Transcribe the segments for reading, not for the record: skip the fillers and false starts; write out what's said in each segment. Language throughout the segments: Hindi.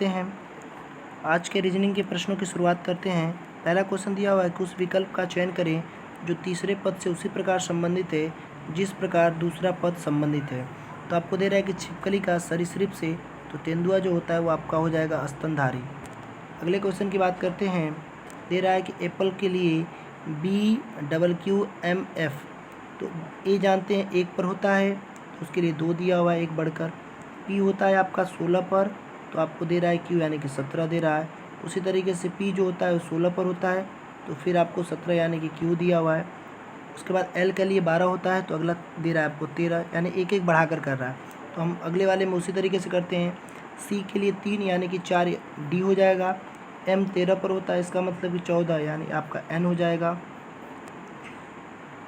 करते हैं। आज के रीजनिंग के प्रश्नों की शुरुआत करते हैं। पहला क्वेश्चन दिया हुआ है कि उस विकल्प का चयन करें जो तीसरे पद से उसी प्रकार संबंधित है जिस प्रकार दूसरा पद संबंधित है। तो आपको दे रहा है कि छिपकली का सरीसृप से, तो तेंदुआ जो होता है वो आपका हो जाएगा स्तनधारी। अगले क्वेश्चन की बात करते हैं। दे रहा है कि एप्पल के लिए BQQMF, तो ए जानते हैं 1 पर होता है, तो उसके लिए 2 दिया हुआ है 1 बढ़कर। पी होता है आपका 16 पर, तो आपको दे रहा है क्यू यानी कि 17 दे रहा है। उसी तरीके से पी जो होता है वो 16 पर होता है, तो फिर आपको 17 यानी कि क्यू दिया हुआ है। उसके बाद एल के लिए 12 होता है, तो अगला दे रहा है आपको 13, यानी एक एक बढ़ाकर कर रहा है। तो हम अगले वाले में उसी तरीके से करते हैं। सी के लिए 3 यानी कि 4 डी हो जाएगा। एम 13 पर होता है, इसका मतलब कि 14 यानी आपका एन हो जाएगा।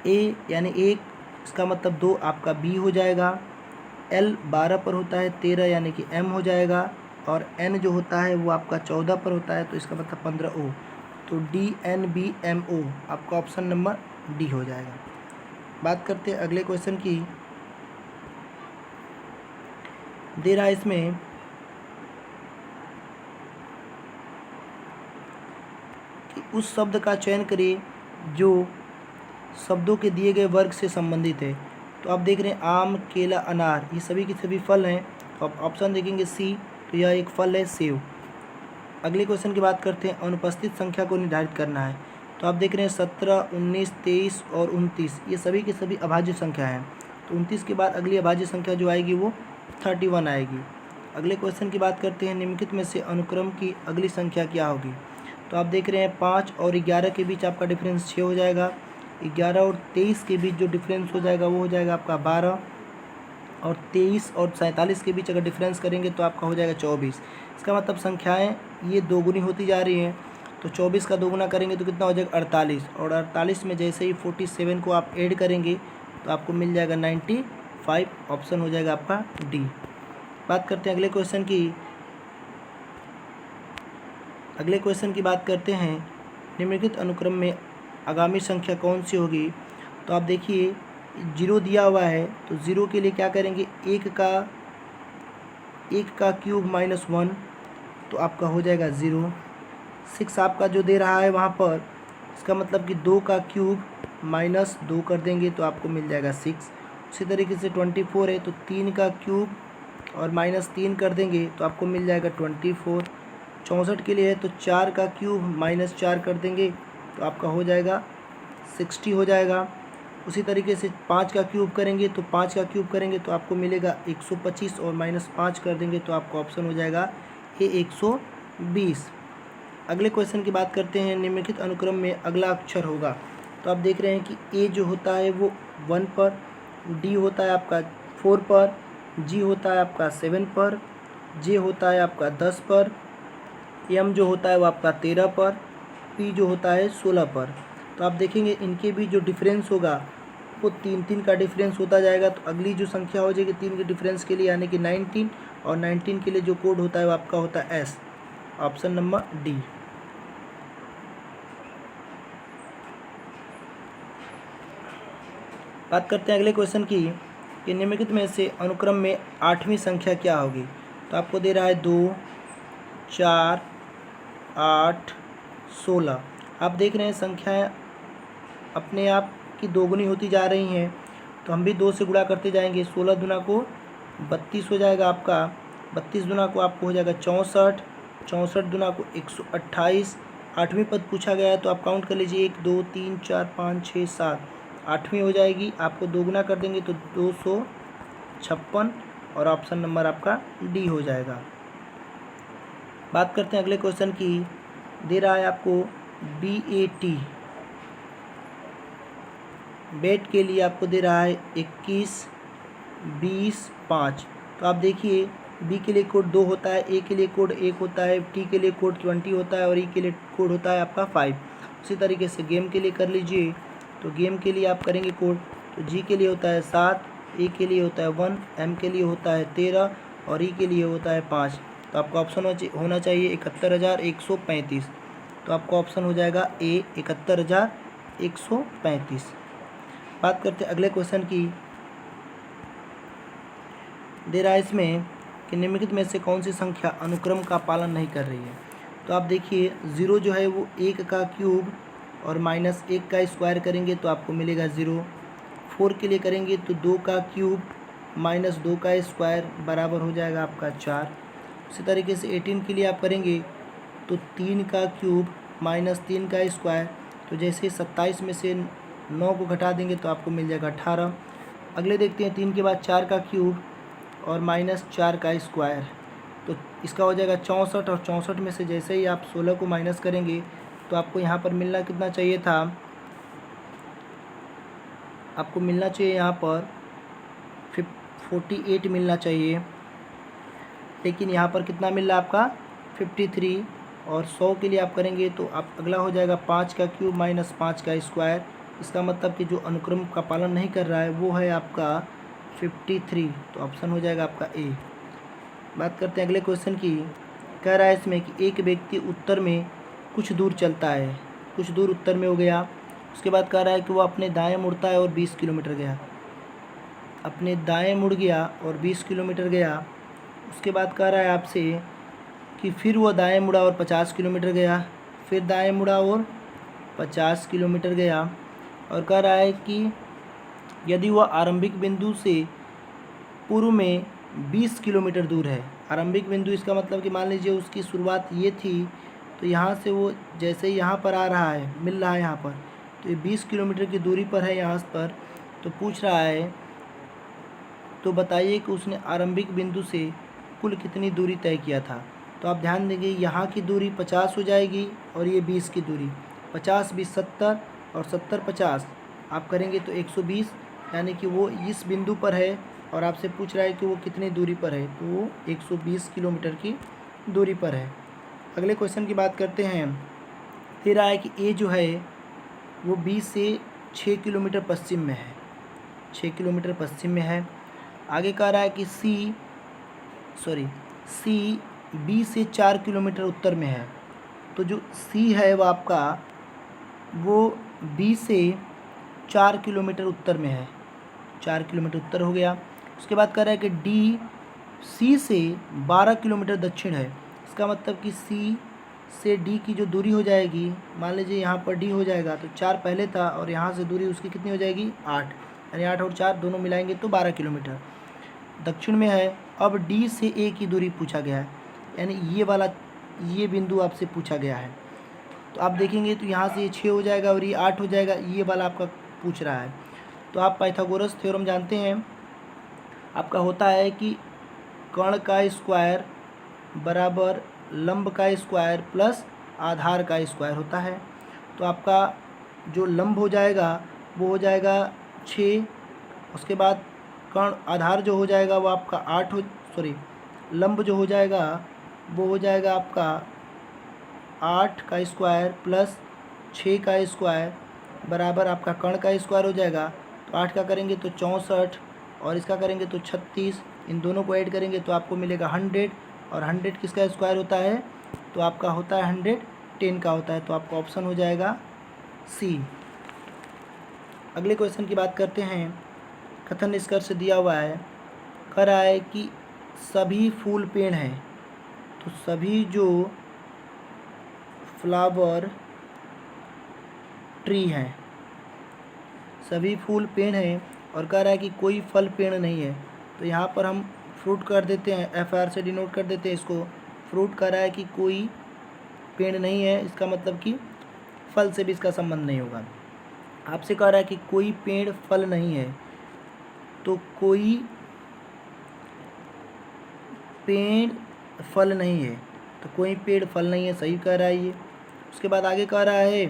ए यानी 1, इसका मतलब 2 आपका बी हो जाएगा। एल 12 पर होता है, 13 यानी कि एम हो जाएगा। और एन जो होता है वो आपका 14 पर होता है, तो इसका मतलब 15 ओ, तो DNBMO आपका ऑप्शन नंबर डी हो जाएगा। बात करते हैं अगले क्वेश्चन की। दे रहा है इसमें कि उस शब्द का चयन करिए जो शब्दों के दिए गए वर्ग से संबंधित है। तो आप देख रहे हैं आम, केला, अनार, ये सभी के सभी फल हैं। तो आप ऑप्शन देखेंगे सी, तो यह एक फल है सेब। अगले क्वेश्चन की बात करते हैं। अनुपस्थित संख्या को निर्धारित करना है। तो आप देख रहे हैं 17, 19, 23 और 29, ये सभी के सभी अभाज्य संख्या हैं। तो 29 के बाद अगली अभाज्य संख्या जो आएगी वो 31 आएगी। अगले क्वेश्चन की बात करते हैं। निम्नलिखित में से अनुक्रम की अगली संख्या क्या होगी। तो आप देख रहे हैं 5 और 11 के बीच आपका डिफरेंस 6 हो जाएगा। 11 और 23 के बीच जो डिफरेंस हो जाएगा वो हो जाएगा आपका 12। और 23 और 47 के बीच अगर डिफरेंस करेंगे तो आपका हो जाएगा 24। इसका मतलब संख्याएं ये दोगुनी होती जा रही हैं। तो 24 का दोगुना करेंगे तो कितना हो जाएगा 48, और 48 में जैसे ही 47 को आप ऐड करेंगे तो आपको मिल जाएगा 95। ऑप्शन हो जाएगा आपका डी। बात करते हैं अगले क्वेश्चन की। अगले क्वेश्चन की बात करते हैं। निम्नलिखित अनुक्रम में आगामी संख्या कौन सी होगी। तो आप देखिए 0 दिया हुआ है, तो 0 के लिए क्या करेंगे, 1 का क्यूब -1, तो आपका हो जाएगा 0। 6 आपका जो दे रहा है वहाँ पर, इसका मतलब कि 2 का क्यूब -2 कर देंगे तो आपको मिल जाएगा 6। उसी तरीके से 24 है, तो 3 का क्यूब और -3 कर देंगे तो आपको मिल जाएगा 24। 64 के लिए है, तो 4 का क्यूब -4 कर देंगे तो आपका हो जाएगा 60 हो जाएगा। उसी तरीके से 5 का क्यूब करेंगे, तो 5 का क्यूब करेंगे तो आपको मिलेगा 125, और -5 कर देंगे तो आपका ऑप्शन हो जाएगा ए 120। अगले क्वेश्चन की बात करते हैं। निम्नलिखित अनुक्रम में अगला अक्षर होगा। तो आप देख रहे हैं कि ए जो होता है वो 1 पर, डी होता है आपका 4 पर, जी होता है आपका 7 पर, जे होता है आपका 10 पर, एम जो होता है वो आपका 13 पर, पी जो होता है 16 पर। तो आप देखेंगे इनके बीच जो डिफरेंस होगा वो 3 का डिफरेंस होता जाएगा। तो अगली जो संख्या हो जाएगी 3 के डिफरेंस के लिए यानी कि 19, और 19 के लिए जो कोड होता है वो आपका होता है एस। Option number D. बात करते हैं अगले क्वेश्चन की कि निम्नलिखित में से अनुक्रम में 8वीं संख्या क्या होगी। तो आपको दे रहा है 2, 4, 8, 16। आप देख रहे हैं संख्याएं अपने आप की दोगुनी होती जा रही हैं, तो हम भी 2 से गुणा करते जाएंगे। 16 दुना को 32 हो जाएगा आपका, 32 दुना को आपको हो जाएगा 64, 64 दुना को 128। 8वीं पद पूछा गया है तो आप काउंट कर लीजिए, 1 2 3 4 5 6 7, 8वीं हो जाएगी। आपको दोगुना कर देंगे तो 256, और ऑप्शन नंबर आपका डी हो जाएगा। बात करते हैं अगले क्वेश्चन की। दे रहा है आपको BAT, बेट के लिए आपको दे रहा है 21, 20, 5। तो आप देखिए बी के लिए कोड 2 होता है, ए के लिए कोड 1 होता है, टी के लिए कोड 20 होता है, और ई के लिए कोड होता है आपका 5। उसी तरीके से गेम के लिए कर लीजिए। तो गेम के लिए आप करेंगे कोड, तो जी के लिए होता है 7, ए के लिए होता है 1, एम के लिए होता है 13, और ई के लिए होता है 5। तो आपका ऑप्शन होना चाहिए 71,135। तो आपका ऑप्शन हो जाएगा ए 71,135। बात करते हैं अगले क्वेश्चन की। दे रहा है इसमें कि निम्नलिखित में से कौन सी संख्या अनुक्रम का पालन नहीं कर रही है। तो आप देखिए 0 जो है वो 1 का क्यूब और -1 का स्क्वायर करेंगे तो आपको मिलेगा 0। 4 के लिए करेंगे तो 2 का क्यूब -2 का स्क्वायर बराबर हो जाएगा आपका 4। उसी तरीके से 18 के लिए आप करेंगे तो 3 का क्यूब -3 का स्क्वायर, तो जैसे 27 में से 9 को घटा देंगे तो आपको मिल जाएगा 18। अगले देखते हैं 3 के बाद 4 का क्यूब और -4 का स्क्वायर, तो इसका हो जाएगा 64। और 64 में से जैसे ही आप 16 को माइनस करेंगे तो आपको यहाँ पर मिलना कितना चाहिए था, आपको मिलना चाहिए यहाँ पर 48 मिलना चाहिए, लेकिन यहाँ पर कितना मिल रहा है आपका 53। और 100 के लिए आप करेंगे तो आप अगला हो जाएगा 5 का क्यूब -5 का स्क्वायर। इसका मतलब कि जो अनुक्रम का पालन नहीं कर रहा है वो है आपका 53, तो ऑप्शन हो जाएगा आपका ए। बात करते हैं अगले क्वेश्चन की। कह रहा है इसमें कि एक व्यक्ति उत्तर में कुछ दूर चलता है, कुछ दूर उत्तर में हो गया, उसके बाद कह रहा है कि वो अपने दाएं मुड़ता है और 20 किलोमीटर गया, अपने दाएं मुड़ गया और 20 किलोमीटर गया। उसके बाद कह रहा है आपसे कि फिर वो दाएं मुड़ा और 50 किलोमीटर गया, फिर दाएं मुड़ा और 50 किलोमीटर गया, और कह रहा है कि यदि वह आरंभिक बिंदु से पूर्व में 20 किलोमीटर दूर है। आरंभिक बिंदु इसका मतलब कि मान लीजिए उसकी शुरुआत ये थी, तो यहाँ से वो जैसे ही यहाँ पर आ रहा है, मिल रहा है यहाँ पर, तो ये 20 किलोमीटर की दूरी पर है यहाँ पर। तो पूछ रहा है तो बताइए कि उसने आरंभिक बिंदु से कुल कितनी दूरी तय किया था। तो आप ध्यान देंगे यहाँ की दूरी 50 हो जाएगी और ये 20 की दूरी, 50 20 70 और 70 50 आप करेंगे तो 120, यानी कि वो इस बिंदु पर है और आपसे पूछ रहा है कि वो कितनी दूरी पर है, तो वो 120 किलोमीटर की दूरी पर है। अगले क्वेश्चन की बात करते हैं। दे रहा है कि ए जो है वो बी से 6 किलोमीटर पश्चिम में है, 6 किलोमीटर पश्चिम में है। आगे कह रहा है कि सी बी से 4 किलोमीटर उत्तर में है। तो जो सी है वो आपका वो बी से 4 किलोमीटर उत्तर में है, 4 किलोमीटर उत्तर हो गया। उसके बाद कह रहा है कि डी सी से 12 किलोमीटर दक्षिण है। इसका मतलब कि सी से डी की जो दूरी हो जाएगी, मान लीजिए यहाँ पर डी हो जाएगा तो 4 पहले था और यहाँ से दूरी उसकी कितनी हो जाएगी 8, यानी 8 और 4 दोनों मिलाएंगे तो 12 किलोमीटर दक्षिण में है। अब डी से ए की दूरी पूछा गया है, यानी ये बिंदु आपसे पूछा गया है। तो आप देखेंगे तो यहाँ से ये 6 हो जाएगा और ये 8 हो जाएगा, ये वाला आपका पूछ रहा है। तो आप पाइथागोरस थ्योरम जानते हैं, आपका होता है कि कर्ण का स्क्वायर बराबर लंब का स्क्वायर प्लस आधार का स्क्वायर होता है। तो आपका जो लंब हो जाएगा वो हो जाएगा 6, उसके बाद कर्ण आधार जो हो जाएगा वो आपका लंब जो हो जाएगा वो हो जाएगा आपका 8 का स्क्वायर प्लस 6 का स्क्वायर बराबर आपका कर्ण का स्क्वायर हो जाएगा। तो 8 का करेंगे तो 64 और इसका करेंगे तो 36, इन दोनों को ऐड करेंगे तो आपको मिलेगा 100, और 100 किसका स्क्वायर होता है, तो आपका होता है 110 का होता है। तो आपका ऑप्शन हो जाएगा सी। अगले क्वेश्चन की बात करते हैं। कथन निष्कर्ष दिया हुआ है, कह रहा है कि सभी फूल पेड़ हैं, तो सभी जो फ्लावर ट्री हैं, सभी फूल पेड़ हैं, और कह रहा है कि कोई फल पेड़ नहीं है। तो यहाँ पर हम फ्रूट कर देते हैं, FR से डिनोट कर देते हैं इसको। फ्रूट कह रहा है कि कोई पेड़ नहीं है, इसका मतलब कि फल से भी इसका संबंध नहीं होगा। आपसे कह रहा है कि कोई पेड़ फल नहीं है, तो कोई पेड़ फल नहीं है, तो कोई पेड़ फल नहीं है, सही कह रहा है ये। उसके बाद आगे कह रहा है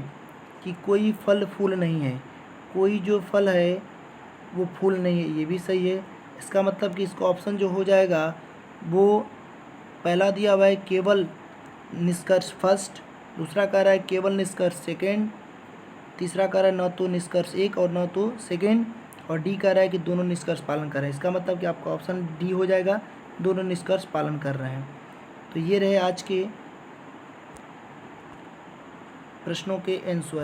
कि कोई फल फूल नहीं है, कोई जो फल है वो फूल नहीं है, ये भी सही है। इसका मतलब कि इसका ऑप्शन जो हो जाएगा वो पहला दिया हुआ है केवल निष्कर्ष फर्स्ट, दूसरा कह रहा है केवल निष्कर्ष सेकेंड, तीसरा कह रहा है न तो निष्कर्ष एक और न तो सेकेंड, और डी कह रहा है कि दोनों निष्कर्ष पालन कर रहे हैं। इसका मतलब कि आपका ऑप्शन डी हो जाएगा, दोनों निष्कर्ष पालन कर रहे हैं। तो ये रहे आज के प्रश्नों के आंसर।